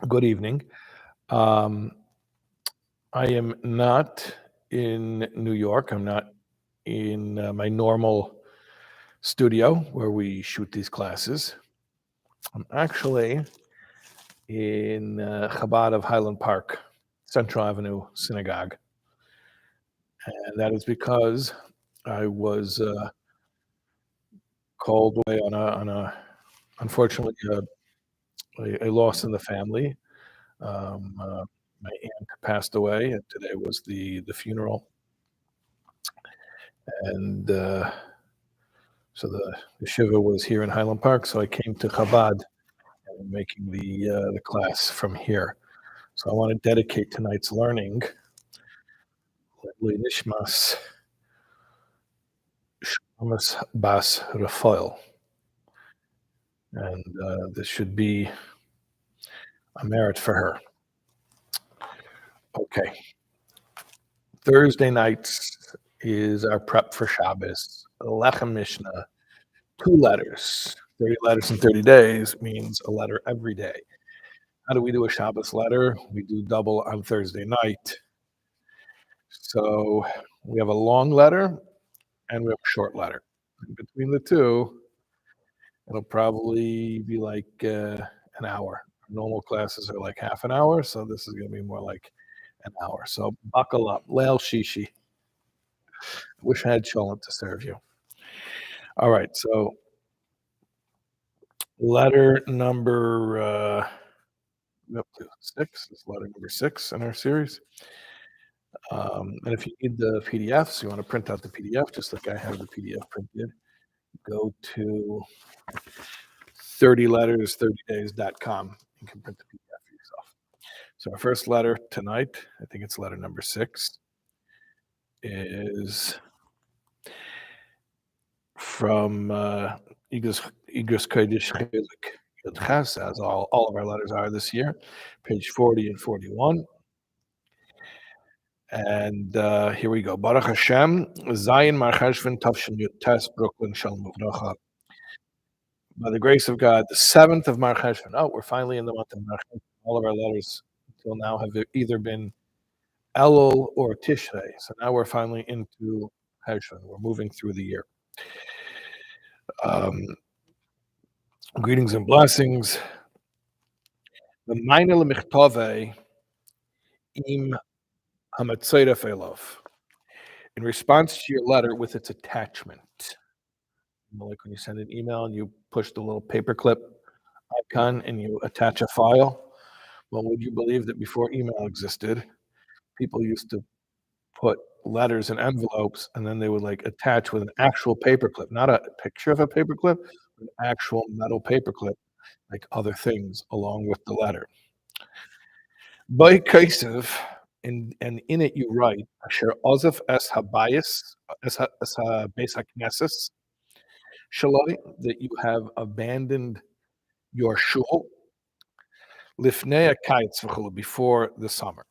Good evening. Um, I am not in New York. I'm not in my normal studio where we shoot these classes. I'm actually in Chabad of Highland Park, Central Avenue Synagogue. And that is because I was called away on a unfortunately, a loss in the family. My aunt passed away, and today was the funeral. And so the shiva was here in Highland Park, so I came to Chabad and I'm making the class from here. So I want to dedicate tonight's learning Nishmas Shamas Bas Rafael, and this should be a merit for her. Okay, Thursday nights is our prep for Shabbos. Lechem Mishnah, 2 letters. 30 letters in 30 days means a letter every day. How do we do a Shabbos letter? We do double on Thursday night. So we have a long letter and we have a short letter. And between the two, it'll probably be like an hour. Normal classes are like half an hour, so this is going to be more like an hour. So buckle up. Leil Shishi. Wish I had Sholem to serve you. All right, so letter number up to 6 is letter number 6 in our series. And if you need the PDFs, you want to print out the PDF, just like I have the PDF printed, go to 30letters30days.com. You can print the PDF for yourself. So our first letter tonight, I think it's letter number 6, is from Igros Kodesh Chelik Yud Ches, as all of our letters are this year, page 40 and 41. And here we go. Baruch Hashem, Zayin Mar Cheshvan Tavshin Yud Tes, Brooklyn, Shalom Uvracha. By the grace of God, the 7th of Mar Cheshvan. Oh, we're finally in the month of Mar Cheshvan. All of our letters until now have either been Elul or Tishrei. So now we're finally into Cheshvan. We're moving through the year. Greetings and blessings. The Minor Lemichtove im Hamatzayra Felov. In response to your letter with its attachment. Like when you send an email and you push the little paperclip icon and you attach a file. Well, would you believe that before email existed, people used to put letters in envelopes and then they would like attach with an actual paperclip, not a picture of a paperclip, but an actual metal paperclip, like other things along with the letter. By Kaisev, and in it you write, Asher Ozef es Habayis, es Beis HaKnesses, Shaloi, that you have abandoned your shul, Lifnei Kaitz, before the summer.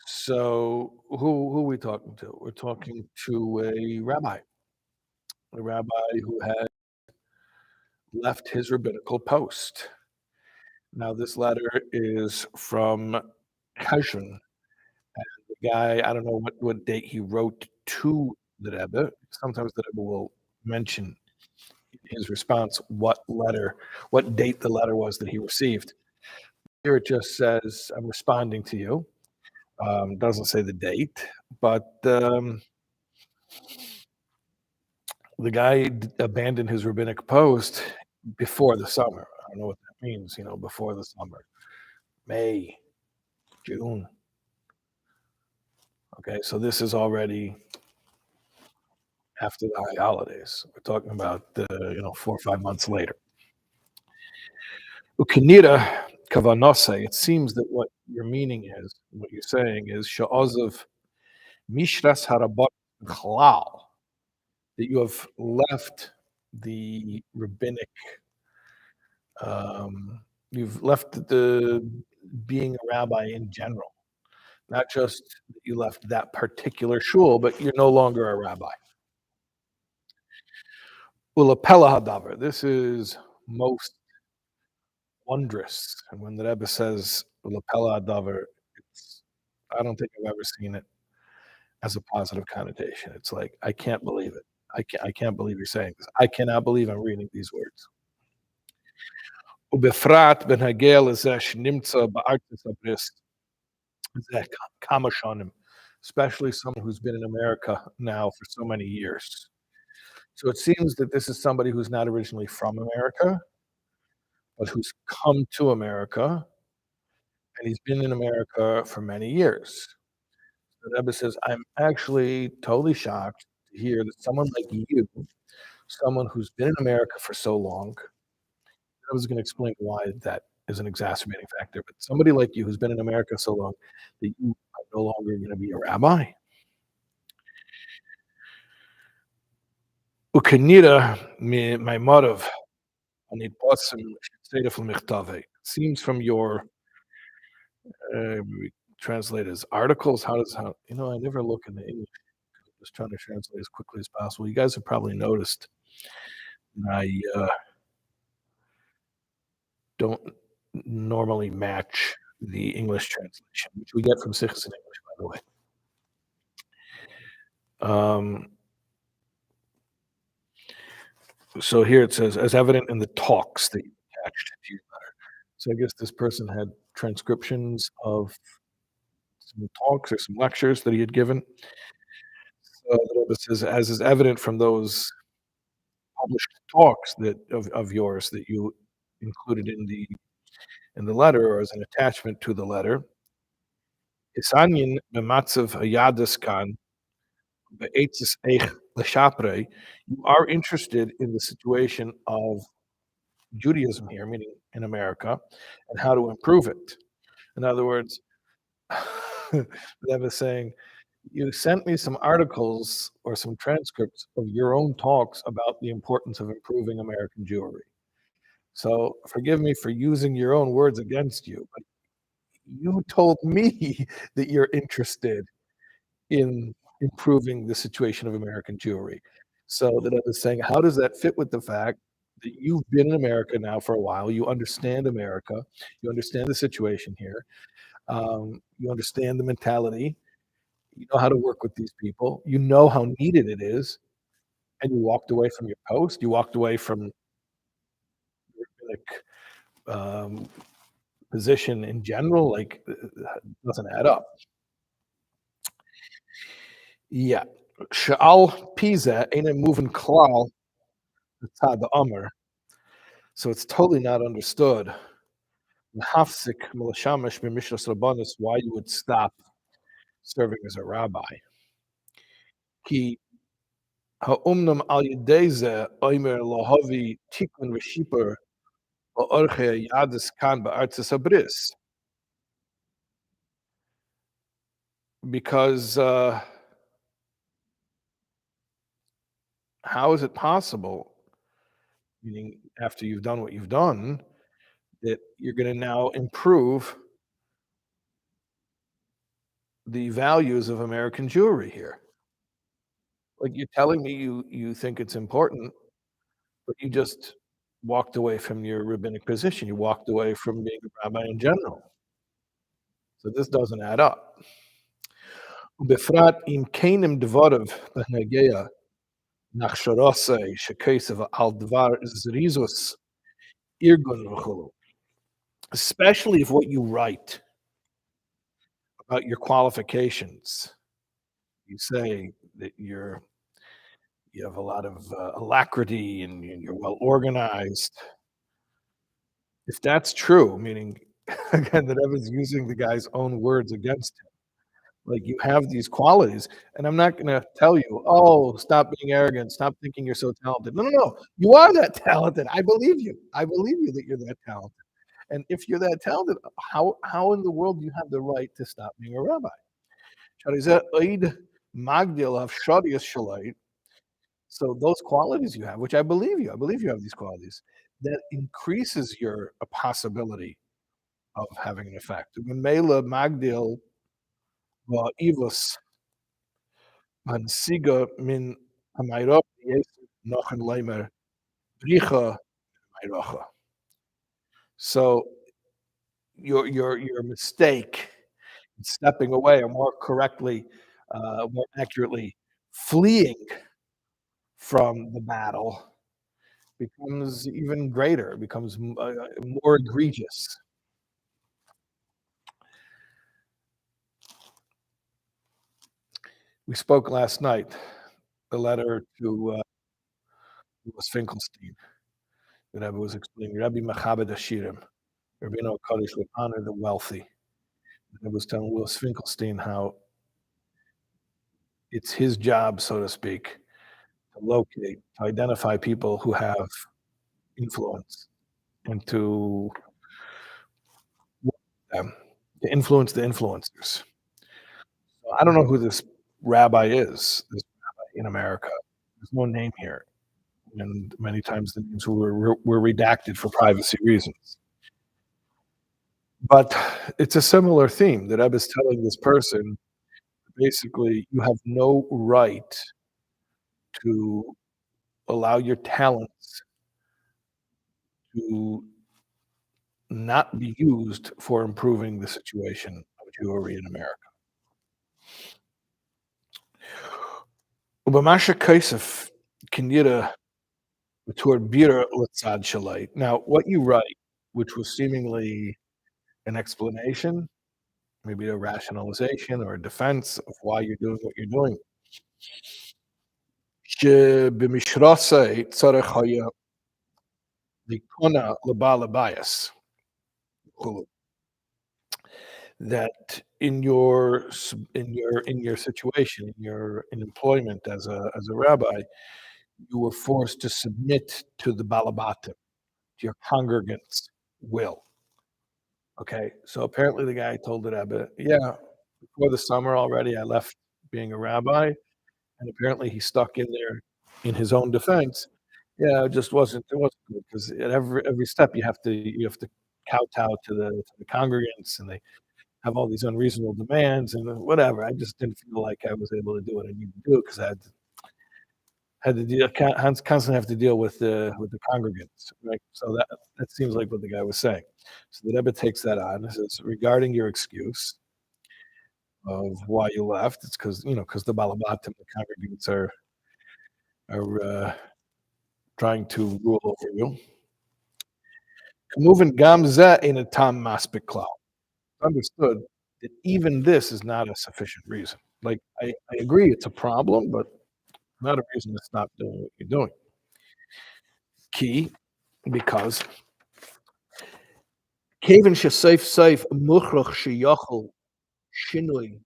So who are we talking to? We're talking to a rabbi who had left his rabbinical post. Now this letter is from Cheshvan, and the guy, I don't know what date he wrote to the Rebbe. Sometimes the Rebbe will mention in his response what date the letter was that he received. Here it just says, I'm responding to you. Doesn't say the date, but the guy abandoned his rabbinic post before the summer. I don't know what that means, before the summer. May, June. Okay, so this is already after the high holidays. We're talking about 4 or 5 months later. Ukinira kavanose. It seems that what your meaning is, what you're saying is sha'ozav mishras harabot chalal, that you have left the rabbinic, you've left the being a rabbi in general. Not just that you left that particular shul, but you're no longer a rabbi. Ulapela hadavar. This is most wondrous. And when the Rebbe says "Lapela Adaver," it's I don't think I've ever seen it as a positive connotation. It's like, I can't believe it. I can't believe you're saying this. I cannot believe I'm reading these words. ובפרט בנוגע לזה שנמצא בארצות הברית זה כמה שנים, especially someone who's been in America now for so many years. So it seems that this is somebody who's not originally from America, but who's come to America, and he's been in America for many years. The Rebbe says, "I'm actually totally shocked to hear that someone like you, someone who's been in America for so long." I was gonna explain why that is an exacerbating factor, but somebody like you who's been in America so long that you are no longer gonna be a rabbi. וכנראה ממימיו הנתפסים שצריך למכתבי. Seems from your, we translate as articles, I never look in the English. I'm just trying to translate as quickly as possible. You guys have probably noticed I, don't normally match the English translation, which we get from Sikhs in English, by the way. Um, so here it says, as evident in the talks that you attached to your letter. So I guess this person had transcriptions of some talks or some lectures that he had given. So the Rebbe says, as is evident from those published talks of yours that you included in the letter or as an attachment to the letter, Hisanyin b'matzav hayadis kan be'etzis eich l'shapre, you are interested in the situation of Judaism here, meaning in America, and how to improve it. In other words, the Rebbe is saying, you sent me some articles or some transcripts of your own talks about the importance of improving American Jewry. So forgive me for using your own words against you, but you told me that you're interested in improving the situation of American Jewry. So that I was saying, how does that fit with the fact that you've been in America now for a while? You understand America, you understand the situation here, you understand the mentality, you know how to work with these people, you know how needed it is, and you walked away from your post, you walked away from your rabbinic, position in general, like, it doesn't add up. Yeah. Sha'al Pisa ain't a moving klal the Amr, so it's totally not understood. Hafsik milashamish b'mishras rabbanis, why you would stop serving as a rabbi. Ki ha'umnam al yedei zeh omer lahavi tikun v'shipur ha'orchei yadis kan ba'artzis habris. Because, how is it possible, meaning after you've done what you've done, that you're gonna now improve the values of American Jewry here? Like, you're telling me you think it's important, but you just walked away from your rabbinic position. You walked away from being a rabbi in general. So this doesn't add up. ובפרט אם כנים דבריו בנוגע להכשרוסי שכסף על דבר זריזוס ארגון וכו'. Especially if what you write about your qualifications, you say that you have a lot of alacrity and you're well organized. If that's true, meaning again that Evan's using the guy's own words against him, like you have these qualities, and I'm not going to tell you, oh, stop being arrogant, stop thinking you're so talented. No, no, no, you are that talented. I believe you. I believe you that you're that talented. And if you're that talented, how in the world do you have the right to stop being a rabbi? So those qualities you have, which I believe you have these qualities, that increases your possibility of having an effect. When Mela Magdil Ivus Siga min Hamayra Nochen Leimer Bricha Mayracha. So your mistake in stepping away, or more accurately, fleeing from the battle becomes even greater, becomes more egregious. We spoke last night, the letter to was Finkelstein. The Rebbe was explaining, Rabbi Machabed Ashirim, Rabbeinu Kodesh would honor the wealthy. I was telling Louis Finkelstein how it's his job, so to speak, to locate, to identify people who have influence and to them, to influence the influencers. So I don't know who this rabbi is, this rabbi in America. There's no name here, and many times the names were redacted for privacy reasons. But it's a similar theme that Rebbe is telling this person, basically, you have no right to allow your talents to not be used for improving the situation of Jewry in America. Ubamasha Kaisef Kinira toward Bira Latzad Shalait. Now, what you write, which was seemingly an explanation, maybe a rationalization or a defense of why you're doing what you're doing. שבמשרוסי צריך היה לקונה לבעל הבייס. That in your situation, in employment as a rabbi, you were forced to submit to the balabatim, to your congregants' will. Okay, so apparently the guy told the Rebbe, yeah, before the summer already, I left being a rabbi, and apparently he stuck in there in his own defense. Yeah, it wasn't good because at every step you have to kowtow to the congregants, and they have all these unreasonable demands and whatever. I just didn't feel like I was able to do what I needed to do because I had to constantly have to deal with the congregants, right? So that seems like what the guy was saying. So the Rebbe takes that on and says, regarding your excuse of why you left, it's because the Balabatim, the congregants are trying to rule over you. Moving Gamza in a tam maspik cloud. Understood that even this is not a sufficient reason. Like I agree it's a problem, but not a reason to stop doing what you're doing. Key, because Kevin safe muchrach sheyachol shinui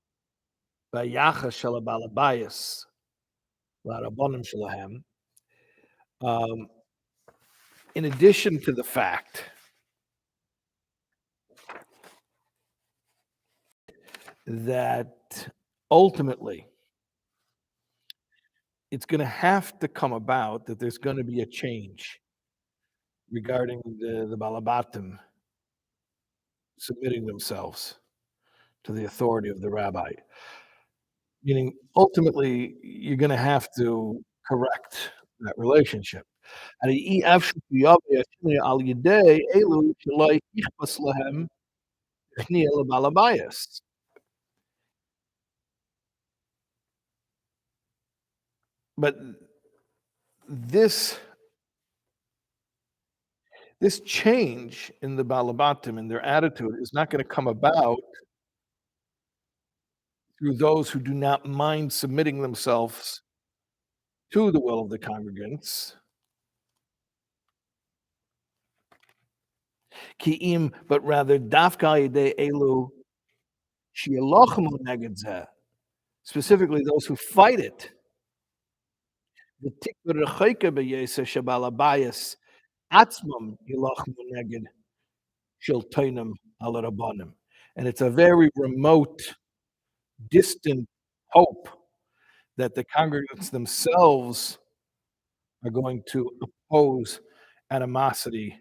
bayacha shel balabayas larabonim shelahem. In addition to the fact that ultimately it's going to have to come about that there's going to be a change regarding the Balabatim submitting themselves to the authority of the rabbi. Meaning, ultimately, you're going to have to correct that relationship. But this change in the Balabatim and their attitude is not going to come about through those who do not mind submitting themselves to the will of the congregants. Ki'im, but rather dafka yedei elu shialochmu neged zeh, specifically those who fight it. The tikvar rechoike beyesa shabalabayas atzmam yilochmu neged shiltonim al rabbanim, and it's a very remote, distant hope that the congregants themselves are going to oppose animosity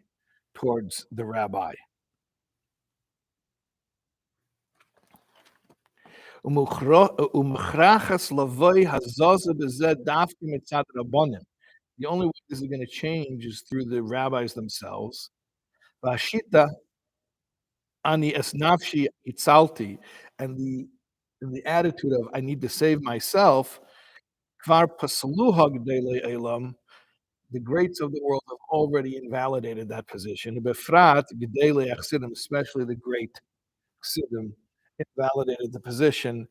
towards the rabbi. The only way this is going to change is through the rabbis themselves. Vashita ani es nafshi itzalti, and the attitude of I need to save myself. Kvar pasaluha g'dei le'elam, the greats of the world have already invalidated that position. Befrat g'dei le'achsidim, especially the great chassidim, invalidated the position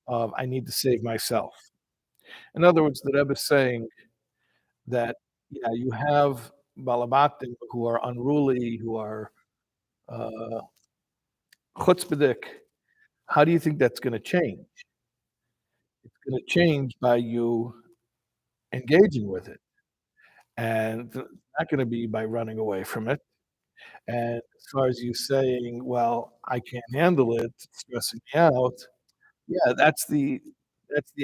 of I need to save myself. In other words, the Rebbe is saying that, yeah, you have balabatim who are unruly, who are uh, chutzpahdik. How do you think that's going to change? It's going to change by you engaging with it, and it's not going to be by running away from it. And as far as you saying, "Well, I can't handle it, it's stressing me out," yeah, that's the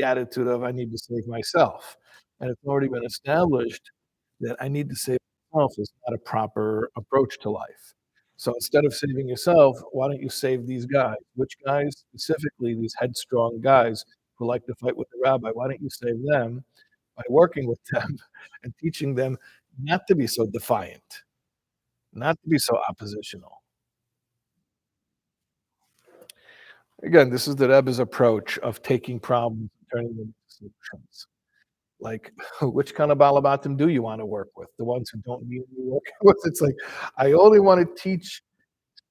attitude of I need to save myself, and it's already been established that I need to save myself is not a proper approach to life. So instead of saving yourself, why don't you save these guys? Which guys? Specifically, these headstrong guys who like to fight with the rabbi. Why don't you save them by working with them and teaching them not to be so defiant, not to be so oppositional? Again, this is the Rebbe's approach of taking problems and turning them into solutions. Like, which kind of balabatim do you want to work with? The ones who don't need you working with? It's like, I only want to teach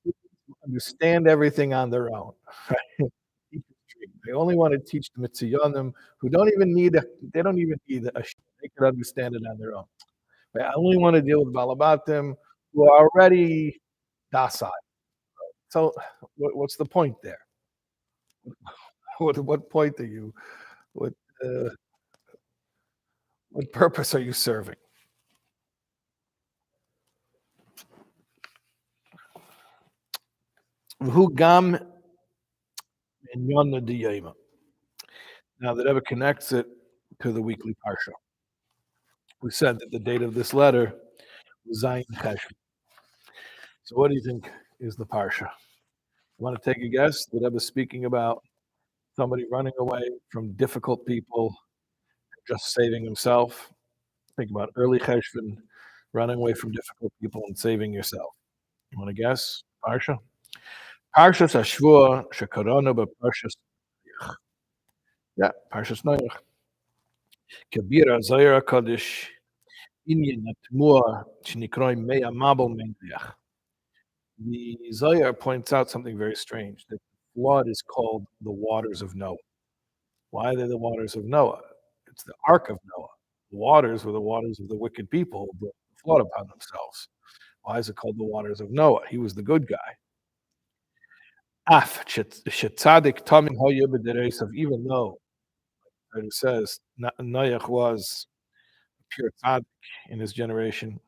students who understand everything on their own. Right? Teach the stream. I only want to teach the mitziyonim who don't even need they don't even need a they can understand it on their own. Right? I only want to deal with balabatim who are already docile. So, what's the point there? What point are you? What uh, what purpose are you serving? Who gam in Yonah Diyema. Now, the Rebbe connects it to the weekly parsha. We said that the date of this letter was Zayin Cheshvan. So, what do you think is the parsha? You want to take a guess? The Rebbe is speaking about somebody running away from difficult people, just saving himself. Think about early Cheshvan, running away from difficult people and saving yourself. You want to guess? Parsha? Parshas Hashvua shekaranu b'Parshas. Yeah, Parshas Noach. Kabira Zayra Kaddish. Inyan Atmua Shnikroim Meya Mabel Mendiach. The Zohar points out something very strange, that the flood is called the waters of Noah. Why are they the waters of Noah? It's the ark of Noah. The waters were the waters of the wicked people who brought the flood upon themselves. Why is it called the waters of Noah? He was the good guy. Af Shetzadik Tamim Hoya B'Deresav, even though it says Noach was pure tzaddik in his generation.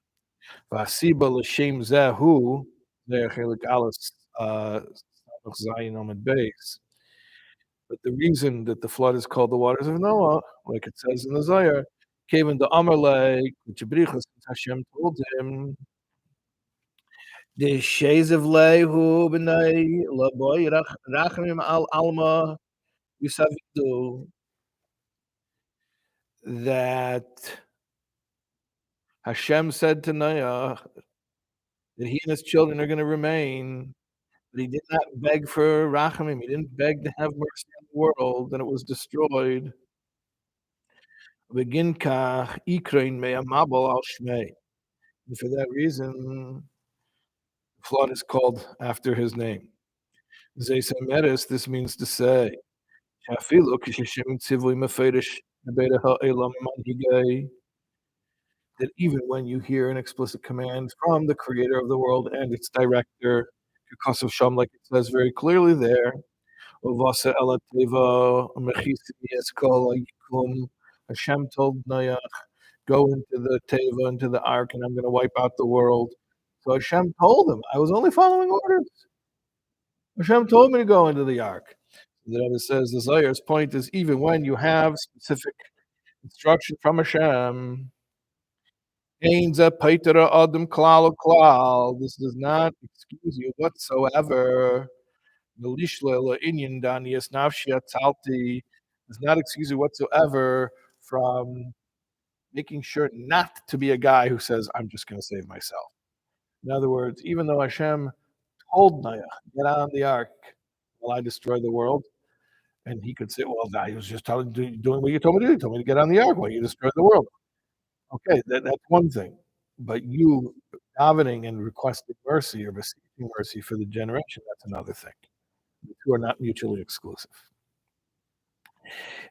Vasiba l'shem zehu, there chelik aleph, zayin amud beis. But the reason that the flood is called the waters of Noah, like it says in the Zohar, came into Amalek, which Hashem told him, the shezev lehu b'nai laboy rachamim al alma yusavidu, that Hashem said to Noah that he and his children are going to remain. But he did not beg for rachamim. He didn't beg to have mercy on the world, and it was destroyed. Begin kach ikrein me'amabel al shmei. And for that reason, the flood is called after his name. Zeis Hameres, this means to say, shafilu k'sheshem tzivui meferish nebeda ha'elam manhigei, that even when you hear an explicit command from the creator of the world and its director, because of Sham, like it says very clearly there, Hashem told Noach, go into the Teva, into the ark, and I'm going to wipe out the world. So Hashem told him, I was only following orders. Hashem told me to go into the ark. The Rebbe says the Zohar's point is even when you have specific instruction from Hashem, this does not excuse you whatsoever. Does not excuse you whatsoever from making sure not to be a guy who says, I'm just going to save myself. In other words, even though Hashem told Noah, "Get on the ark while I destroy the world," and he could say, "Well, nah, he was just doing what you told me to do. You told me to get on the ark while you destroy the world." Okay, that's one thing. But you davening and requesting mercy or beseeching mercy for the generation, that's another thing. The two are not mutually exclusive.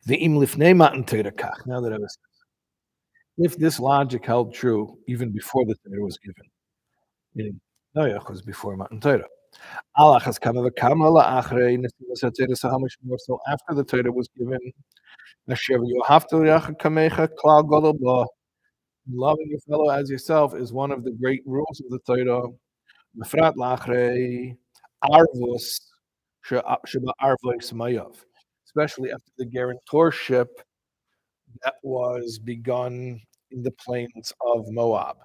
The im lifnei matan Torah kach. Now that I was, if this logic held true even before the Torah was given, meaning Noach was before Matan Torah. Allah has kama v'kama la'achrei nesilas haTorah, so how much more so after the Torah was given? Asher v'yohavta l'reacha kamecha klal gadol ba. Loving your fellow as yourself is one of the great rules of the Torah. Befrat la'achrei arvus sheba arvos mayav, especially after the guarantorship that was begun in the plains of Moab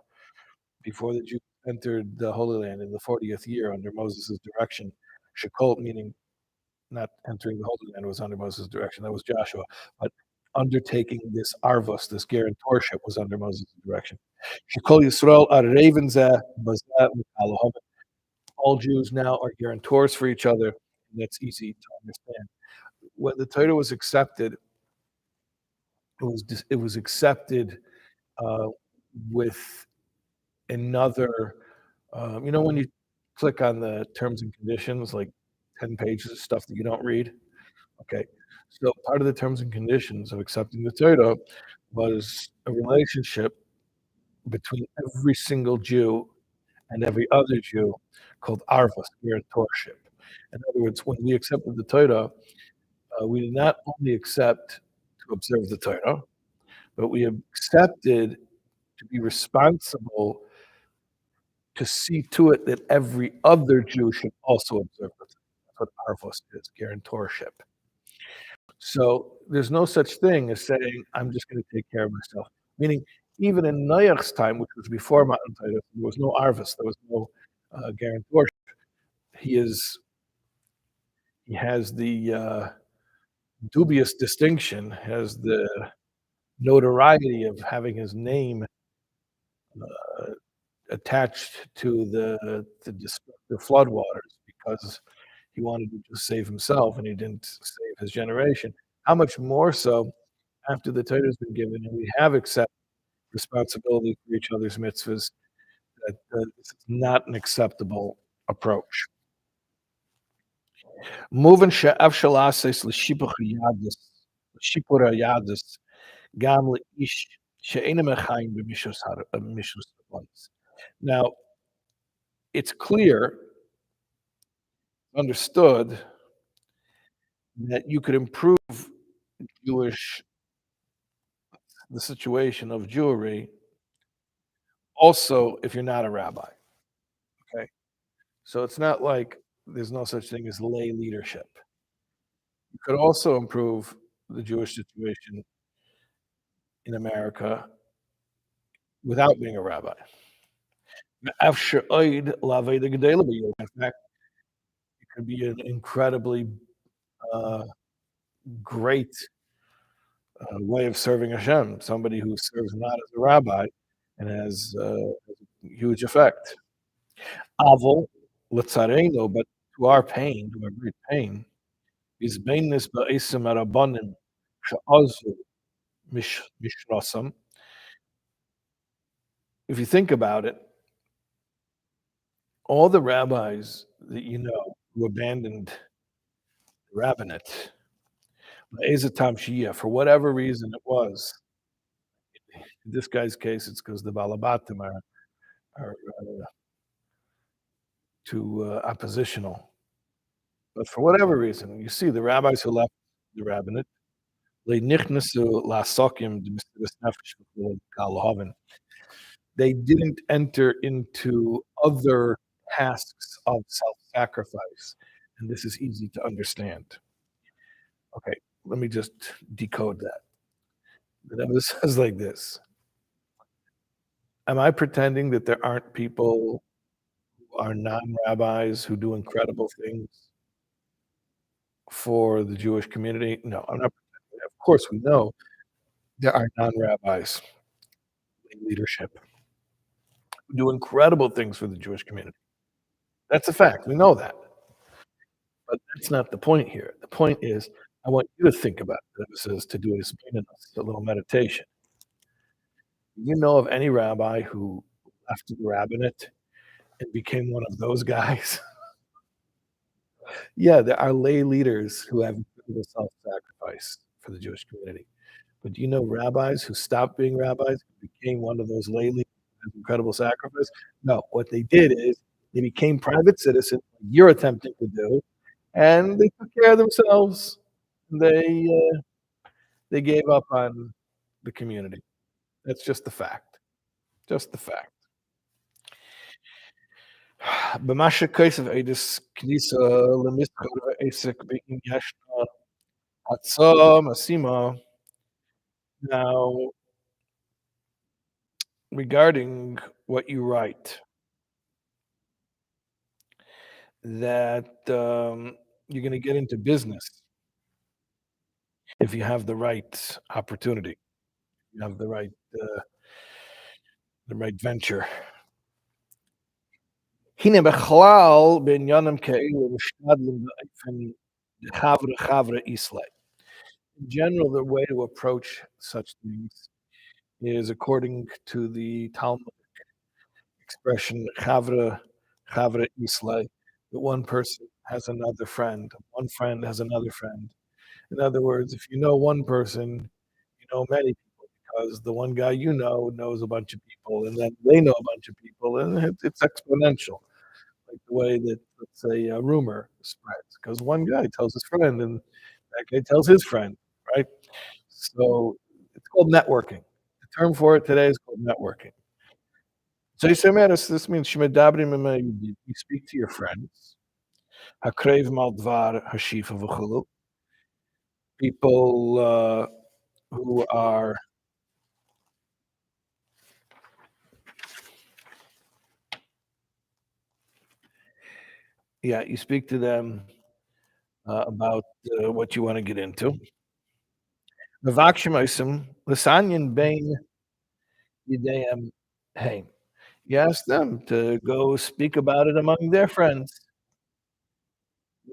before the Jews entered the Holy Land in the 40th year under Moses' direction. Shekol, meaning not entering the Holy Land, was under Moses' direction. That was Joshua. But undertaking this arvus, this guarantorship, was under Moses' direction. Shekol Yisrael areven zeh bazeh l'kalahav. All Jews now are guarantors for each other. And that's easy to understand. When the Torah was accepted, it was accepted uh, with another. When you click on the terms and conditions, like 10 pages of stuff that you don't read. Okay, so part of the terms and conditions of accepting the Torah was a relationship between every single Jew and every other Jew called arvus, guarantorship. In other words, when we accepted the Torah, we did not only accept to observe the Torah, but we accepted to be responsible to see to it that every other Jew should also observe the Torah. That's what arvos is, guarantorship. So there's no such thing as saying, I'm just going to take care of myself. Meaning, even in Noach's time, which was before Matan Torah, there was no arvos, there was no guarantorship. He has the dubious distinction, has the notoriety of having his name attached to the destructive floodwaters because he wanted to just save himself and he didn't save his generation. How much more so after the Torah has been given and we have accepted responsibility for each other's mitzvahs, that this is not an acceptable approach. Moving she'av shalases l'shipur yadus gam le'ish she'ena mechayim b'mishus habanis. Now, it's clear, understood, that you could improve Jewish the situation of Jewry also if you're not a rabbi. Okay, so it's not like there's no such thing as lay leadership. You could also improve the Jewish situation in America without being a rabbi. In fact, it could be an incredibly great way of serving Hashem. Somebody who serves not as a rabbi and has a huge effect. Avol letzareno, but to our pain, to our great pain, is beinis ba'esim arabanim she'azu mishrasam. If you think about it, all the rabbis that you know who abandoned the rabbinate, Ezatam Shia, for whatever reason it was, in this guy's case, it's because the Balabatim are too oppositional. But for whatever reason, you see the rabbis who left the rabbinate, they didn't enter into other tasks of self-sacrifice. And this is easy to understand. Okay, let me just decode that. The Rebbe says like this. Am I pretending that there aren't people who are non-rabbis who do incredible things for the Jewish community? No, I'm not pretending that. Of course, we know there are non-rabbis in leadership. do incredible things for the Jewish community. That's a fact. We know that. But that's not the point here. The point is, I want you to think about this is to do a little meditation. Do you know of any rabbi who left the rabbinate and became one of those guys? Yeah, there are lay leaders who have incredible self-sacrifice for the Jewish community. But do you know rabbis who stopped being rabbis and became one of those lay leaders who have incredible sacrifice? No, what they did is they became private citizens, like you're attempting to do, and they took care of themselves. They, they gave up on the community. That's just the fact. Just the fact. במה שכסף אידס כניסה למסחר ועסק באם ישנה הצעה משימה. Now, regarding what you write, that you're going to get into business if you have the right opportunity, you have uh, the right venture. הנה בכלל בעניינים כאלו משתדלים באופן חבר'ה ישראל. In general, the way to approach such things is according to the Talmud expression chavra isla, that one person has another friend, one friend has another friend. In other words, if you know one person, you know many people because the one guy you know knows a bunch of people, and then they know a bunch of people, and it's exponential, like the way that, let's say, a rumor spreads, because one guy tells his friend, and that guy tells his friend, right? So it's called networking. The term for it today is called networking. So you say, man, this means shemedabrim you speak to your friends. Hakrev mal dvar hashifa v'chulu. People who are you speak to them about what you want to get into. Mevakshim osim l'sanyin bein yidayim hein. You ask them to go speak about it among their friends.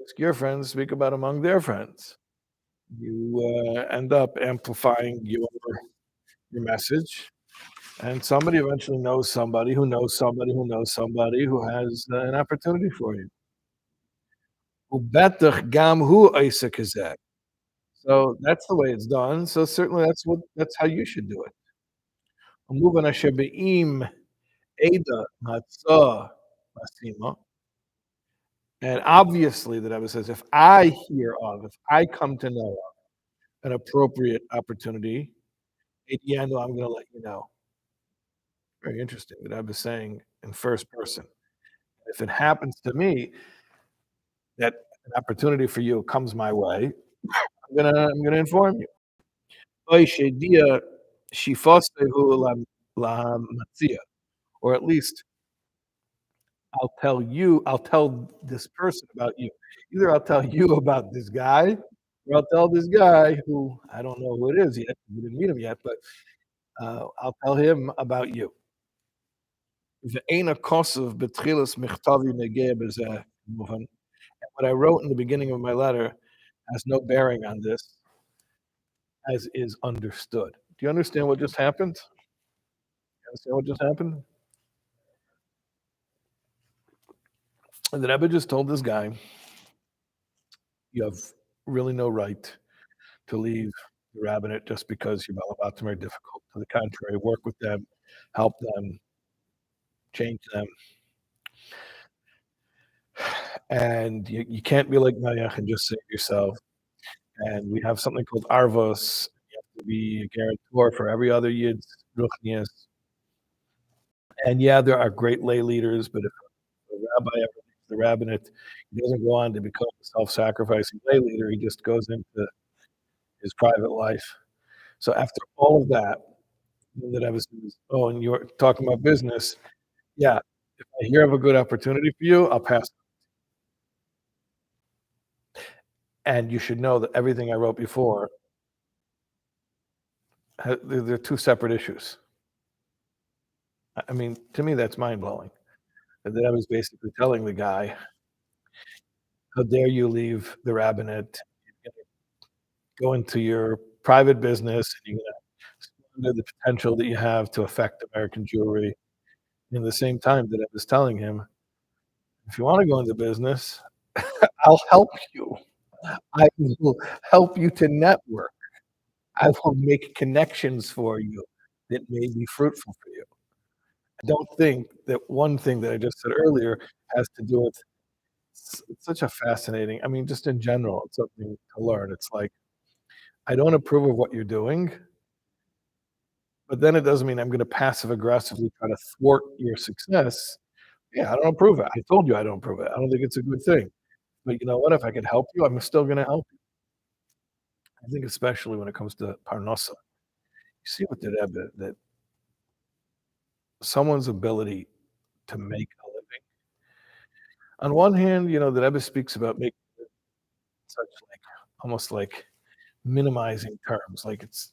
Ask your friends to speak about among their friends. You end up amplifying your message, and somebody eventually knows somebody who knows somebody who knows somebody who has an opportunity for you. Ubetach gam hu oisa kazeh. So that's the way it's done. So certainly that's how you should do it. Umuvan asher be'im eda matzah masima. And obviously, the Rebbe says, if I come to know of an appropriate opportunity, at the end, I'm going to let you know. Very interesting. The Rebbe is saying in first person. If it happens to me that an opportunity for you comes my way, I'm gonna inform you. Oy shedia shifasehu lamatzia. Or at least I'll tell this person about you. Either I'll tell you about this guy, or I'll tell this guy who I don't know who it is yet. We didn't meet him yet, but I'll tell him about you. Ve'ena kosev betchilas michtavi negeh b'zeh. What I wrote in the beginning of my letter has no bearing on this, as is understood. Do you understand what just happened? Understand what just happened? And the Rebbe just told this guy, you have really no right to leave the rabbinate just because your Balabatim are difficult. To the contrary, work with them, help them, change them. And you can't be like Mayach and just save yourself. And we have something called Arvos. You have to be a guarantor for every other Yid's Ruchnias. And yeah, there are great lay leaders, but if a rabbi ever leaves the rabbinate, he doesn't go on to become a self-sacrificing lay leader. He just goes into his private life. So after all of that, that I was, oh, and you're talking about business. Yeah, if I hear of a good opportunity for you, I'll pass. And you should know that everything I wrote before, they're two separate issues. I mean, to me, that's mind blowing. And then I was basically telling the guy, "How dare you leave the rabbinate? You're gonna go into your private business, and you're gonna squander the potential that you have to affect American Jewry." In the same time that I was telling him, "If you wanna go into business, I'll help you. I will help you to network. I will make connections for you that may be fruitful for you." I don't think that one thing that I just said earlier has to do with it's such a fascinating, I mean, just in general, it's something to learn. It's like, I don't approve of what you're doing, but then it doesn't mean I'm gonna passive aggressively try to thwart your success. Yeah, I don't approve it. I told you I don't approve it. I don't think it's a good thing. But you know what? If I can help you, I'm still gonna help you. I think especially when it comes to parnassa. You see with the Rebbe that someone's ability to make a living, on one hand, the Rebbe speaks about making such like almost like minimizing terms, like it's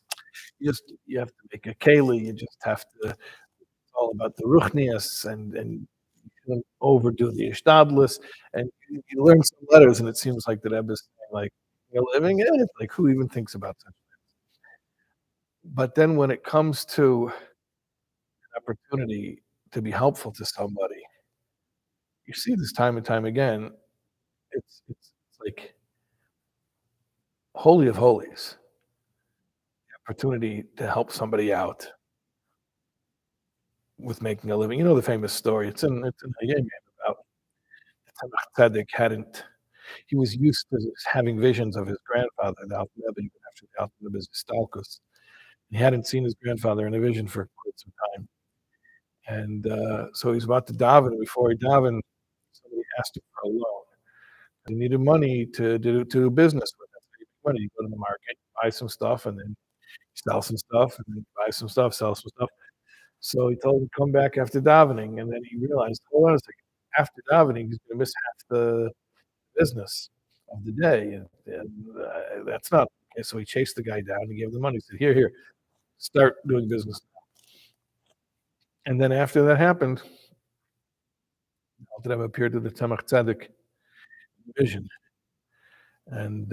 you have to make a keli, you just have to it's all about the ruchnias and you shouldn't overdo the ishtadlus, and you learn some letters, and it seems like the Rebbe is saying, like, "You're living it, like, who even thinks about such." But then when it comes to an opportunity to be helpful to somebody, you see this time and time again, it's like holy of holies, opportunity to help somebody out with making a living. You know the famous story, it's in the Yemen about the Tzemach Tzedek hadn't he was used to having visions of his grandfather, the Alter Rebbe, even after the Alter Rebbe's Stalkus. He hadn't seen his grandfather in a vision for quite some time, and, so he's about to daven, and before he davened, somebody asked him for a loan. He needed money to do business with. That's how you make money. You go to the market, buy some stuff, and then sell some stuff, and then buy some stuff, sell some stuff. So he told him to come back after davening, and then he realized, hold on a second, after davening, he's gonna miss half the business of the day, and that's not okay. So he chased the guy down and gave him the money. He said, "Here, start doing business." And then after that happened, Alter Rebbe appeared to the Tzemach Tzedek vision, and,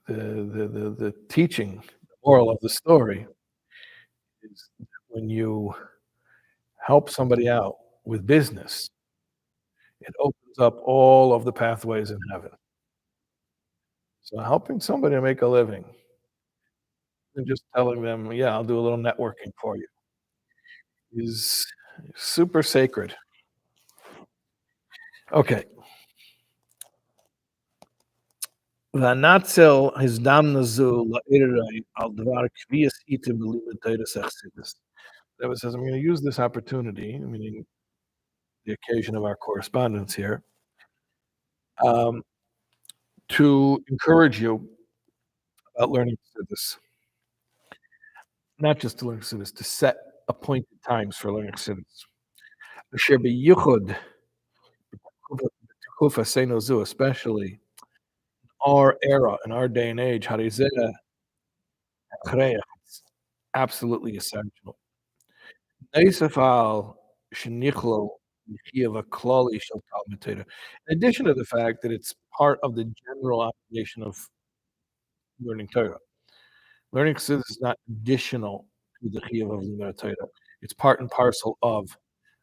the teaching, the moral of the story is that when you help somebody out with business, it opens up all of the pathways in heaven. So helping somebody to make a living and just telling them, "Yeah, I'll do a little networking for you," is super sacred. Okay. והנאצל הזדמנזו לערערי על דבר קביעת איתם בלימוד תורת חסידות. Rebbe says, "I'm gonna use this opportunity," meaning the occasion of our correspondence here, um, to encourage you about learning Chassidus. Not just to learn Chassidus, to set appointed times for learning Chassidus. Asher b'yichud b'tekufa seinu zu, especially our era, in our day and age, harizeh hakreach, it's absolutely essential. Neisaf al shenichlo b'chiyuv haklali shel Talmud Torah. In addition to the fact that it's part of the general obligation of learning Torah. Learning Chassidus is not additional to the chiyuv of limud Torah. It's part and parcel of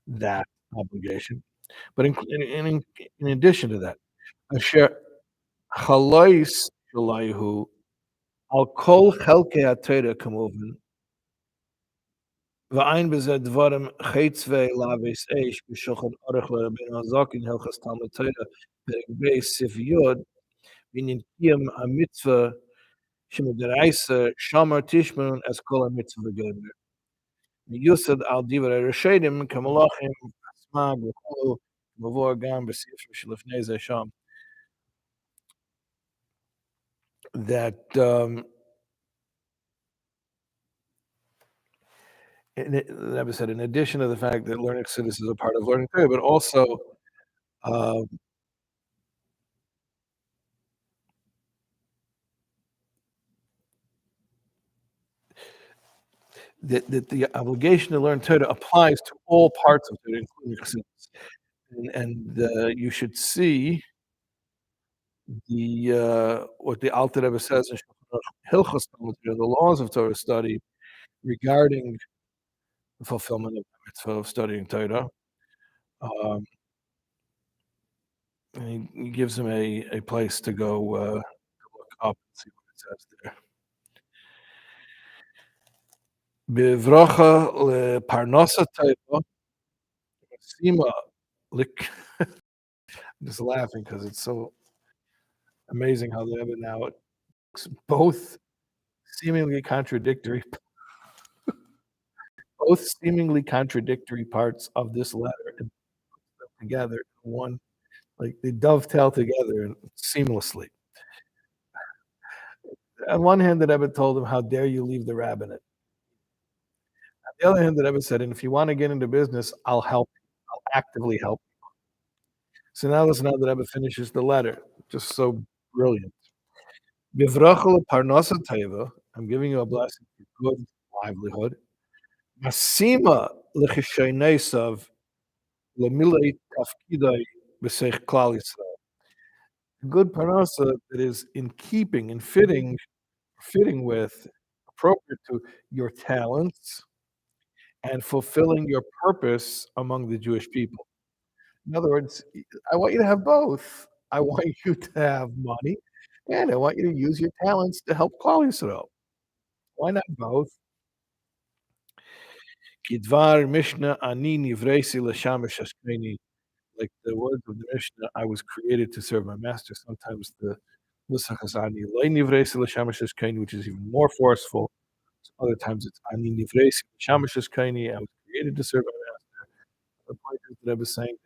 that obligation. But in addition to that, asher chalais shalayhu al kol chelkei haTorah kamoven v'ayin b'zeh dvarim cheitzvei laves eish b'shulchan aruch l'Rabbeinu Hazaken Hilchos Talmud Torah perek beis sif yud binyan kiyum hamitzvah shemidaraisa shamar tishmon as kol hamitzvah v'gemer. Yusad al divrei Rishonim kamalachim asma b'chol mavor gam b'sifra shelifnei zeh sham. That, and Rebbe said, in addition to the fact that learning Chassidus is a part of learning Torah, but also, um, that the obligation to learn Torah applies to all parts of Torah, including Chassidus. You should see what the Alter Rebbe says in Hilchos Talmud Torah, the laws of Torah study regarding the fulfillment of the mitzvah of studying Torah. Um, and he gives him a place to go look up and see what it says there. Bivrocha leparnasa Torah, sima lik. I'm just laughing because it's so amazing how they have it now. It's both seemingly contradictory, parts of this letter and put them together in one, like they dovetail together and seamlessly. On one hand, the Rebbe told him, "How dare you leave the rabbinate?" On the other hand, the Rebbe said, "And if you want to get into business, I'll help you. I'll actively help you." So now listen how the Rebbe finishes the letter. Just so brilliant. Bivrachel parnasa teva. I'm giving you a blessing for good livelihood. Masima lechishanesav lemilei tafkidai b'seich klal Yisrael. Good parnasa that is in keeping and fitting with, appropriate to your talents and fulfilling your purpose among the Jewish people. In other words, I want you to have both. I want you to have money, and I want you to use your talents to help Klal Yisrael. Why not both? Kidvar Mishnah ani nivresi l'shamash hashkeni. Like the words of the Mishnah, I was created to serve my master. Sometimes the nusach is ani lo nivresi l'shamash hashkeni, which is even more forceful. Other times it's ani nivresi l'shamash hashkeni. I was created to serve my master. The point is that I was saying,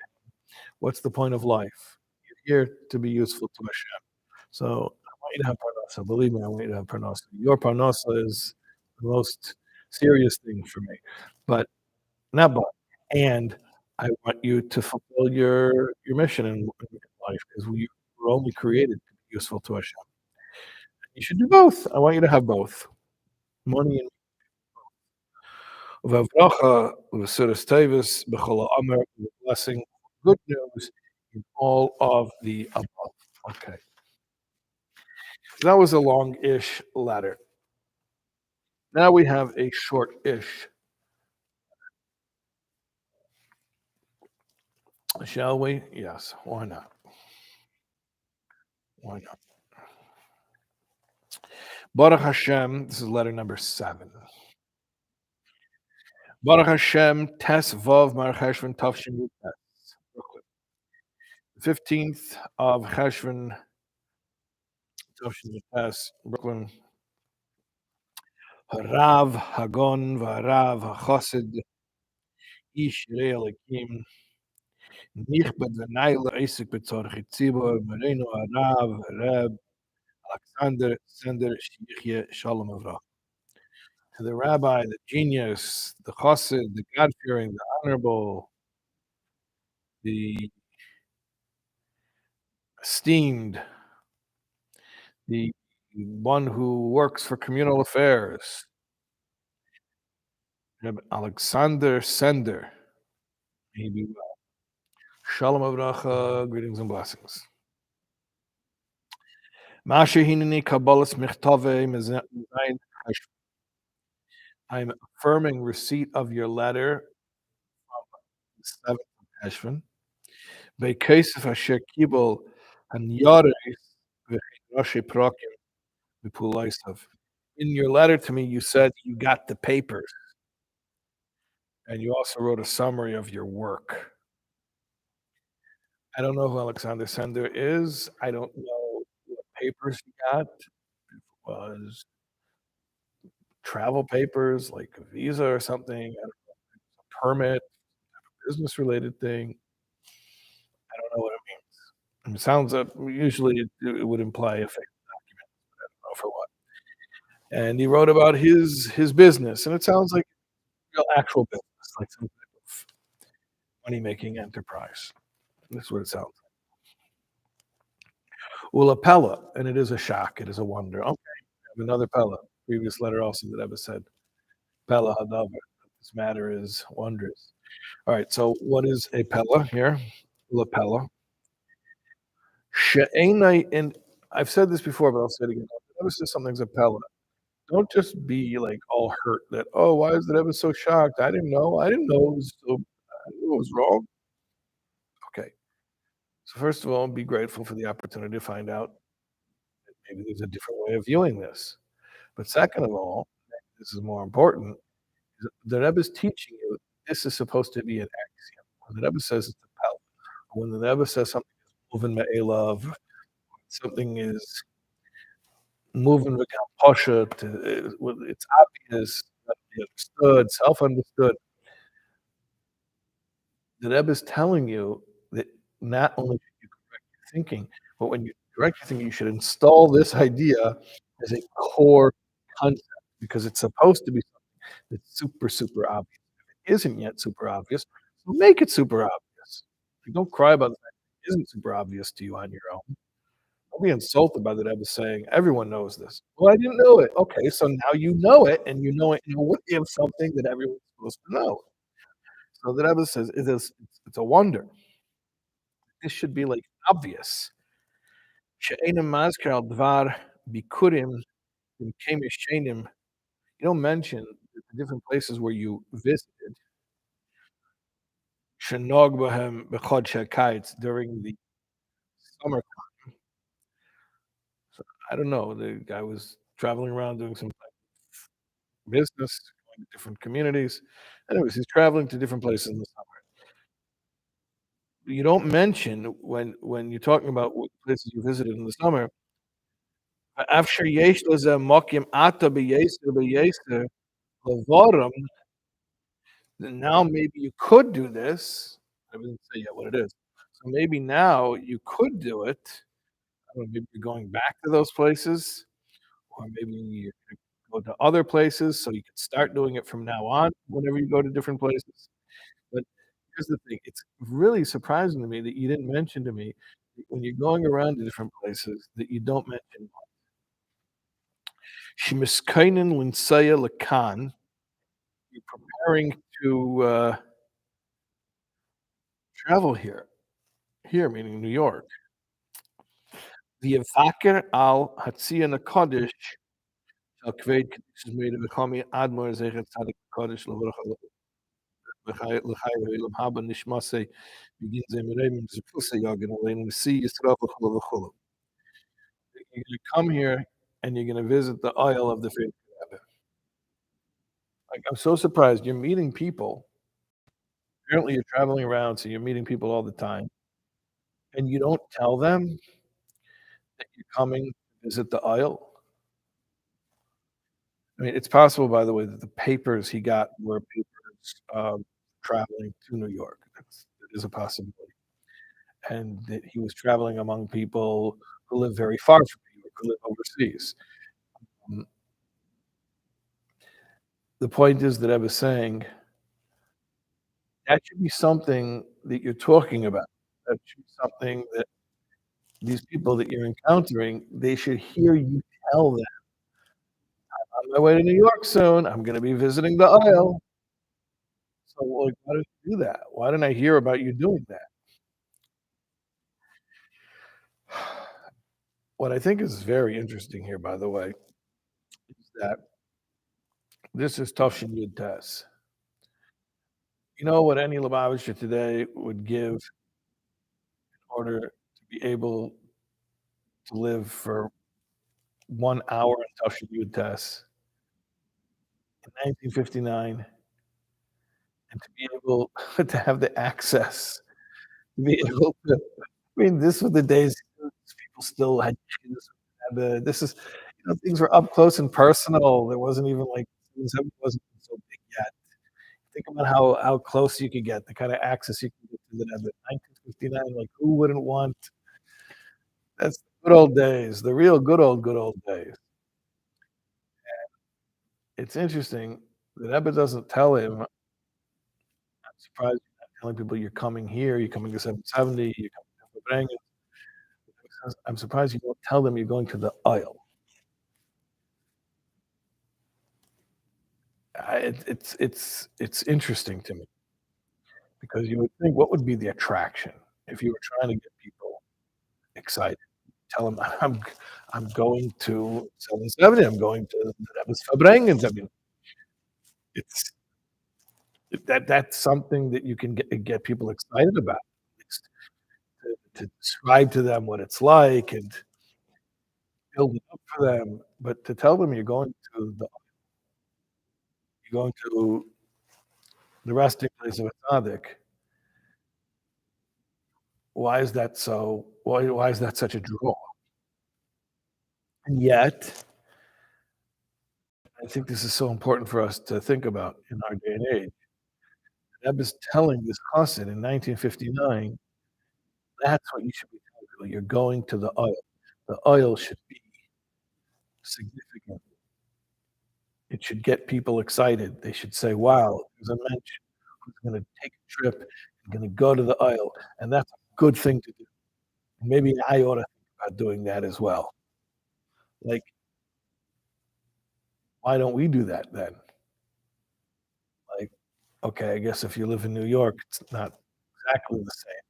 what's the point of life? You're here to be useful to Hashem. So I want you to have parnasa. Believe me, I want you to have parnasa. Your parnasa is the most serious thing for me. But not but. And I want you to fulfill your mission in life because we were only created to be useful to Hashem. You should do both. I want you to have both. Money and Vavracha, Vasuras Tavis, B'chol Amr, blessing, good news in all of the above. Okay. That was a long-ish letter. Now we have a short-ish. Shall we? Yes. Why not? Why not? Baruch Hashem. This is letter number 7. Baruch Hashem. Tes Vav Mar Cheshvan Tavshin Tes. Brooklyn. 15th of Cheshvan Tavshin Tes. Brooklyn. Harav Hagon Varav Hachosid Ish Re'elakim. Nichbet V'Naila Isaac B'Tzorchi Tzibor Merino Harav Reb Alexander Sender Shichye Shalom Avrah. To the rabbi, the genius, the chassid, the God-fearing, the honorable, the esteemed, the one who works for communal affairs, Reb Alexander Sender. May he be well. Shalom Avracha, greetings and blessings. Masha hineni kabbalas michtave mezayin. I'm affirming receipt of your letter from the 7th of Heshvan. Be'kesef asher kibol hanyares v'chirashi prakim v'pulaisav. In your letter to me, you said you got the papers, and you also wrote a summary of your work. I don't know who Alexander Sender is. I don't know what papers he got. If it was travel papers, like a visa or something, I don't know, a permit, a business-related thing. I don't know what it means. It sounds usually it would imply a fake document, but I don't know for what. And he wrote about his business, and it sounds like real actual business, like some type of money-making enterprise. That's what it sounds like. Ula Pella, and it is a shock, it is a wonder. Okay, I have another Pella. Previous letter also that Rebbe said Pella Hadavar. This matter is wondrous. All right, so what is a Pella here? Lapella. She'enai, and I've said this before, but I'll say it again. Whenever says something's a Pella, don't just be like all hurt that, oh, why is the Rebbe so shocked? I didn't know. I didn't know it was so. I knew it was wrong. Okay, so first of all, be grateful for the opportunity to find out that maybe there's a different way of viewing this. But second of all, this is more important. The Rebbe is teaching you this is supposed to be an axiom. When the Rebbe says it's a Pella, when the Rebbe says something is moving me'elav, something is moving with posha to it's obvious, understood, self-understood. The Rebbe is telling you that not only should you correct your thinking, but when you correct your thinking, you should install this idea as a core concept because it's supposed to be something that's super, super obvious. If it isn't yet super obvious, so make it super obvious. Like, don't cry about the fact that it isn't super obvious to you on your own. Don't be insulted by the Rebbe saying, "Everyone knows this." Well, I didn't know it. Okay, so now you know it, and you know it in a way of something that everyone's supposed to know. So the Rebbe says, it's a wonder. This should be, like, obvious. She'einem mazkar al dvar bikurim b'mkei mishenim. You don't mention the different places where you visited, shenog bahem b'chodshei hakayitz, during the summer. So, I don't know, the guy was traveling around doing some business, going to different communities. Anyways, he's traveling to different places in the summer. You don't mention when you're talking about what places you visited in the summer, "Ve'af sheyesh lezeh mokim ata b'yeser b'yeser levorim," then now maybe you could do this. I didn't say yet what it is. So maybe now you could do it. I don't know, maybe you're going back to those places, or maybe you're gonna go to other places so you can start doing it from now on whenever you go to different places. But here's the thing, it's really surprising to me that you didn't mention to me that when you're going around to different places that you don't mention Shemiskainen linsaya lakan, you're preparing to, travel here meaning New York. V'yevakir al Hatzion HaKodesh shel Kved Kedusha's made of Chomi Admor Zecher Tzadik Kodesh Levorach L'chai L'olam Haba Nishmasei Begin Ze Mereim Zepusei Yagen Aleinu Nesi Yisrael V'cholo V'cholo. You're gonna come here and you're gonna visit the Ohel of the faithful Rebbe. Like, I'm so surprised. You're meeting people. Apparently, you're traveling around, so you're meeting people all the time, and you don't tell them that you're coming to visit the Ohel. I mean, it's possible, by the way, that the papers he got were papers, traveling to New York. That is a possibility, and that he was traveling among people who live very far from New York, who live overseas. Um, the point is that I was saying that should be something that you're talking about. That should be something that these people that you're encountering, they should hear you tell them, "On my way to New York soon. I'm gonna be visiting the Ohel." So, like, why did you do that? Why didn't I hear about you doing that? What I think is very interesting here, by the way, is that this is Tafshin Yud Tes. You know what any Lubavitcher today would give in order to be able to live for 1 hour in Tafshin Yud Tes in 1959 and to be able to have the access, to be able to I mean, this was the days people still had kids, had the this is things were up close and personal. There wasn't even, like, it wasn't so big yet. Think about how close you could get, the kinda access you can get to the 1959, like, who wouldn't want that's the good old days, the real good old days. It's interesting that Rebbe doesn't tell him, "I'm surprised you're not telling people you're coming here, you're coming to 770, you're coming to Farbrengen." He says, "I'm surprised you don't tell them you're going to the Ohel." it's interesting to me because you would think what would be the attraction if you were trying to get people excited? Tell them I'm going to 770, I'm going to the Rebbe's Farbrengens. I mean, it's that's something that you can get people excited about. It's to describe to them what it's like and build it up for them, but to tell them you're going to the resting place of a tzaddik, why is that such a draw? And yet, I think this is so important for us to think about in our day and age. Rebbe is telling this chassid in 1959, that's what you should be telling people. You're going to the oil. The oil should be significant. It should get people excited. They should say, "Wow, there's a mensch who's gonna take a trip and gonna go to the oil," and that's a good thing to do. Maybe I ought to think about doing that as well. Like, why don't we do that then? Like, okay, I guess if you live in New York, it's not exactly the same.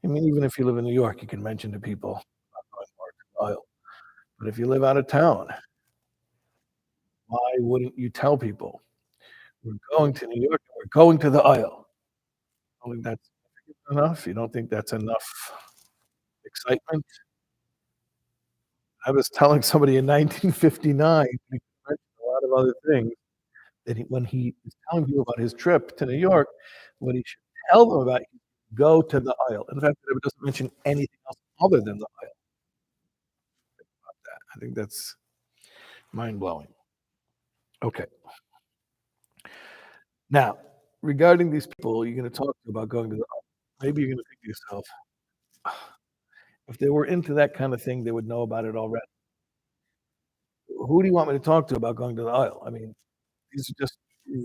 I mean, even if you live in New York, you can mention to people about going more to the oil. But if you live out of town, why wouldn't you tell people, "We're going to New York and we're going to the oil"? I don't think that's enough? You don't think that's enough excitement? I was telling somebody in 1959, we mentioned a lot of other things that when he is telling you about his trip to New York, what he should tell them about, go to the aisle. In fact, it doesn't mention anything else other than the aisle. I think that's mind-blowing. Okay. Now, regarding these people you're gonna talk to about going to the aisle, maybe you're gonna think to yourself, if they were into that kind of thing, they would know about it already. Who do you want me to talk to about going to the aisle? I mean, these are just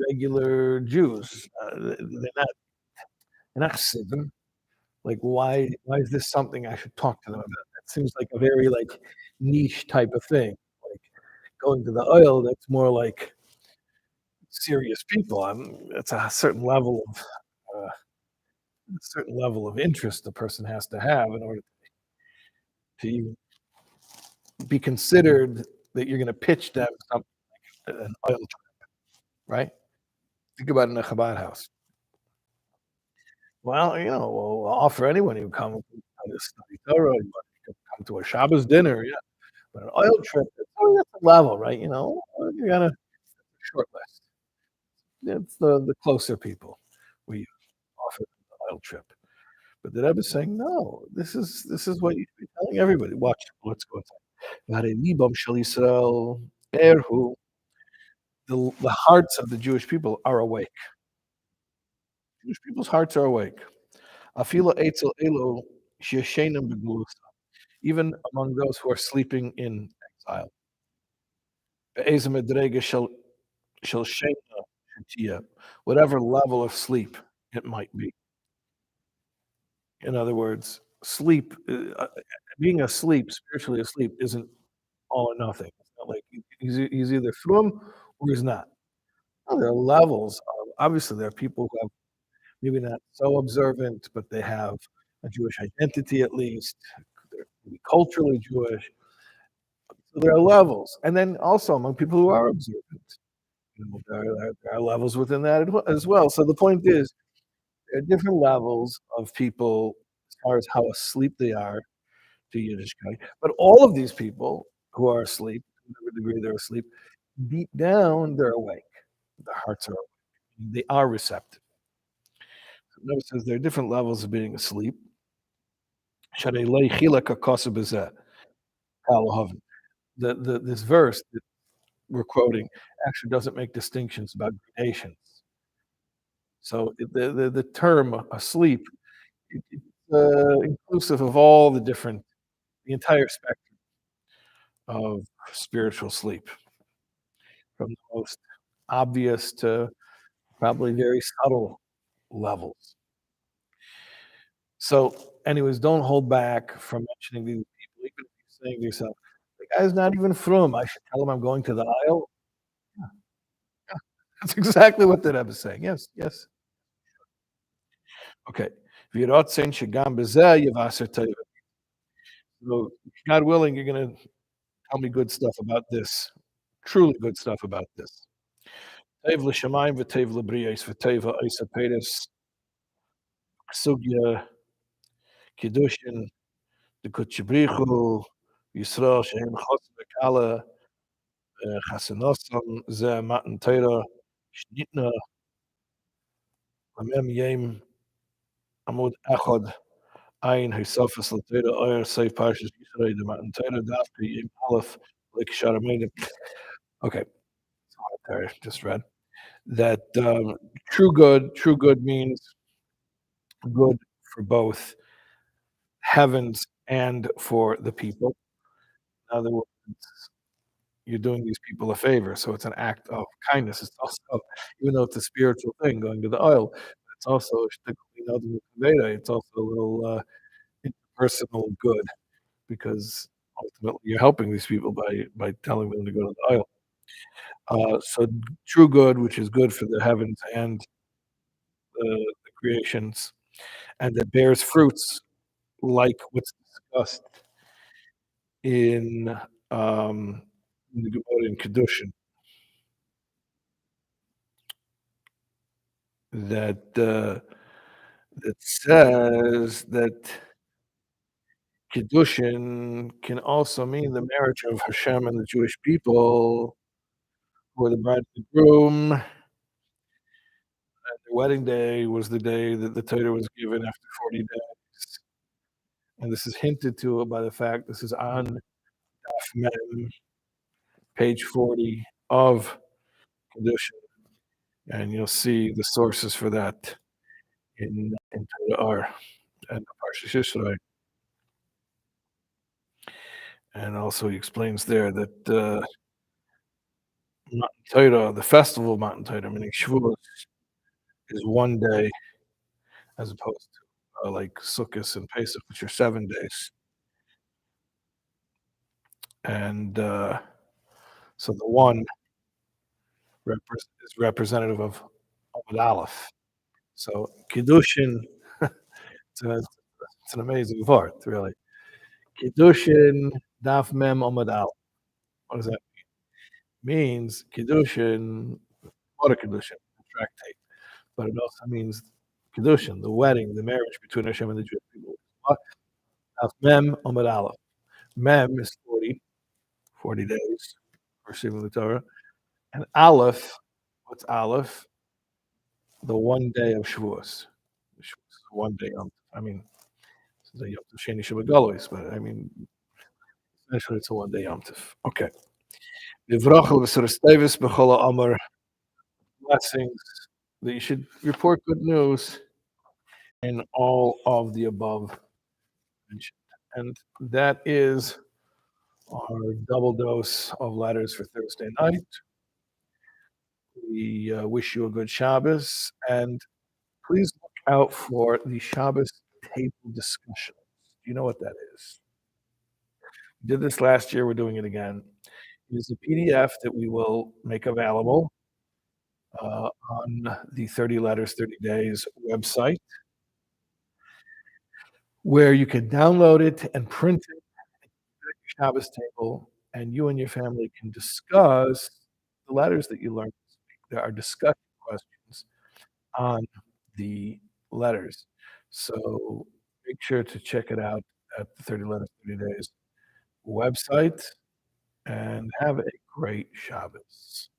regular Jews. They're not Siddim. Like, why is this something I should talk to them about? That seems like a very, like, niche type of thing. Like, going to the oil, that's more like serious people. It's uh, a certain level of interest the person has to have in order to even be considered that you're gonna pitch them something like an oil trip, right? Think about it in a Chabad house. Well, we'll offer anyone who come to study Torah, you want to come to a Shabbos dinner, yeah. But an oil trip, it's only at the level, right? You got a short list. It's the closer people we offer them the oil trip. But the Rebbe is saying, no, this is what you should be telling everybody. Watch, let's go inside. "V'harei libam shel Yisrael erhu." The hearts of the Jewish people are awake. Jewish people's hearts are awake. Afila etzel elo sheyeshenim b'glusa. Even among those who are sleeping in exile. Be'ezeh medrega shel shena shetiyah, whatever level of sleep it might be. In other words, being asleep, spiritually asleep, isn't all or nothing. It's not like he's either frum or he's not. No, there are levels of obviously, there are people who have maybe not so observant, but they have a Jewish identity at least. They're maybe culturally Jewish. So there are levels. And then also among people who are observant, there are levels within that as well. So the point is, there are different levels of people as far as how asleep they are to Yiddishkeit. But all of these people who are asleep, to whatever degree they're asleep, deep down, they're awake. Their hearts are awake. They are receptive. So notice says there are different levels of being asleep. "Sharei lo yichilek hakoseh b'zeh, kal ohavim." This verse that we're quoting actually doesn't make distinctions about gradations. So the term asleep, it's inclusive of all the entire spectrum of spiritual sleep, from the most obvious to probably very subtle levels. So, anyways, don't hold back from mentioning these people, even if you're saying to yourself, "The guy's not even from. I should tell him I'm going to the aisle." That's exactly what the Rebbe is saying. Yes, yes. Okay. V'yiratzon shegam b'zeh yivaser tova. So, God willing, you're gonna tell me good stuff about this, truly good stuff about this. Tov l'shamayim v'tov l'briyos v'tov ha'os ha'peros sugya kiddushin d'kutchebrichu Yisrael shehem chos v'kala chassanosam zeh matan Torah shnitna lamem yem amud echad ayin hisofas l'Torah oyer seif parshas Yisrael de matan Torah dafka yem aleph like sharamayim. Okay, that's what I just read. That true good means good for both heavens and for the people. In other words, you're doing these people a favor, so it's an act of kindness. It's also, even though it's a spiritual thing, going to the oil, it's also it's also a little interpersonal good because ultimately you're helping these people by telling them to go to the oil. So true good, which is good for the heavens and the creations, and that bears fruits like what's discussed in um, in the Gemara in Kedushin, that that says that Kiddushin can also mean the marriage of Hashem and the Jewish people, who are the bride and the groom. And their wedding day was the day that the Torah was given after 40 days. And this is hinted to by the fact this is on Daf Mem, page 40 of Kedushin. And you'll see the sources for that in Torah are and Parshas Yisro. And also he explains there that Matan Torah, the festival of Matan Torah, meaning Shavuos, is one day as opposed to like Sukkot and Pesach, which are 7 days. And so the one is representative of Amud Aleph. So Kiddushin, it's, it's an amazing word, really. Kiddushin Daf Mem Amud Aleph. What does that means? Kiddushin, what a Kiddushin, a tractate. But it also means Kiddushin, the wedding, the marriage between Hashem and the Jewish people. Daf Mem Amud Aleph. Mem is 40 days receiving the Torah. And Aleph, what's Aleph? The one day of Shavuos. Shavuos is one day. I mean, it's a Yom Tov Sheni Shabbat but I mean, essentially it's a one day Yom Tov. Okay. Vivrachel v'sarastevis b'chol Amar, blessings that you should report good news in all of the above mentioned. And that is our double dose of letters for Thursday night. We wish you a good Shabbos, and please look out for the Shabbos table discussions. Do you know what that is? We did this last year. We're doing it again. It is a PDF that we will make available on the 30 Letters, 30 Days website, where you can download it and print it at your Shabbos table, and you and your family can discuss the letters that you learned this week. There are discussion questions on the letters. So make sure to check it out at the 30 Letters, 30 Days website and have a great Shabbos.